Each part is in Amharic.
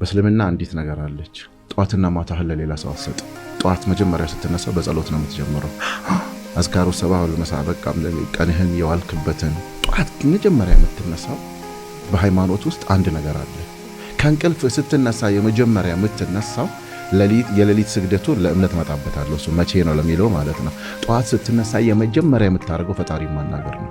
በእስልምና አንዲት ነገር አለች። ጧትና ማታ ለሌላ ሰው አሰጥ። ጧት መጀመሪያ ስትነሳ በጸሎት ነው የምትጀምረው። አዝካሩ ሰባህ ወልመሳ በቃ ቀንህን የዋልክበትን ጧት መጀመሪያ የምትነሳው በሃይማኖት ውስጥ አንድ ነገር አለ። ከእንቅልፍ ስትነሳ የመጀመሪያ የምትነሳው የሌሊት ስግደቱን ለእምነት መጣበታለሁ እሱ መቼ ነው ለሚለው ማለት ነው። ጧት ስትነሳ የመጀመሪያ የምታደርገው ፈጣሪ ማናገር ነው።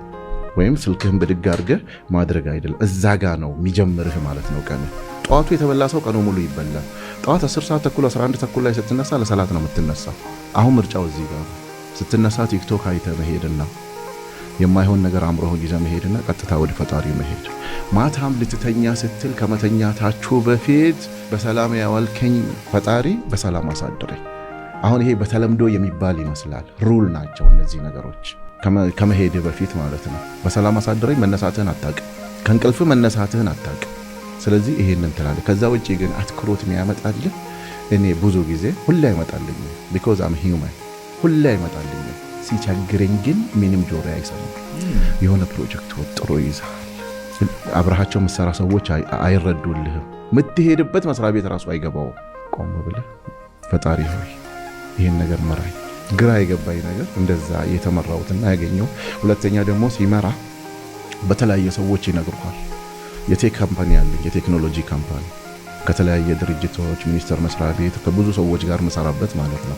ወይም ስልክህን ብድግ አድርገህ ማድረግ አይደለም፣ እዛ ጋ ነው የሚጀምርህ ማለት ነው። ቀን ጧቱ የተበላ ሰው ቀኑ ሙሉ ይበላል። ጧት 10 ሰዓት ተኩል 11 ተኩል ላይ ስትነሳ ለሰላት ነው የምትነሳ። አሁን ምርጫው እዚህ ጋር ስትነሳ ቲክቶክ አይተህ መሄድና የማይሆን ነገር አምሮህ ይዘህ መሄድና ቀጥታ ወደ ፈጣሪ መሄድ። ማታም ልትተኛ ስትል ከመተኛታችሁ በፊት በሰላም ያዋልከኝ ፈጣሪ በሰላም አሳድረኝ። አሁን ይሄ በተለምዶ የሚባል ይመስላል፣ ሩል ናቸው እነዚህ ነገሮች። ከመሄድ በፊት ማለት ነው። በሰላም አሳድረኝ መነሳትህን አታውቅም፣ ከእንቅልፍ መነሳትህን አታውቅም። ስለዚህ ይሄንን ትላለህ። ከዛ ውጪ ግን አትክሮት የሚያመጣልህ እኔ ብዙ ጊዜ ሁሌ አይመጣልኝ ቢኮዝ አም ሂውማን፣ ሁሌ አይመጣልኝ። ሲቸግረኝ ግን ምንም ጆሮ አይሰማም። የሆነ ፕሮጀክት ወጥሮ ይዛል አብረሃቸው መሰራ ሰዎች አይረዱልህም። የምትሄድበት መስሪያ ቤት ራሱ አይገባው። ቆም ብለህ ፈጣሪ ሆይ ይሄን ነገር መራኝ። ግራ የገባኝ ነገር እንደዛ የተመራውትና ያገኘው። ሁለተኛ ደግሞ ሲመራ በተለያየ ሰዎች ይነግሩሃል። የቴክ ካምፓኒ አለ፣ የቴክኖሎጂ ካምፓኒ ከተለያየ ድርጅቶች ሚኒስቴር መስሪያ ቤት ከብዙ ሰዎች ጋር መሰራበት ማለት ነው።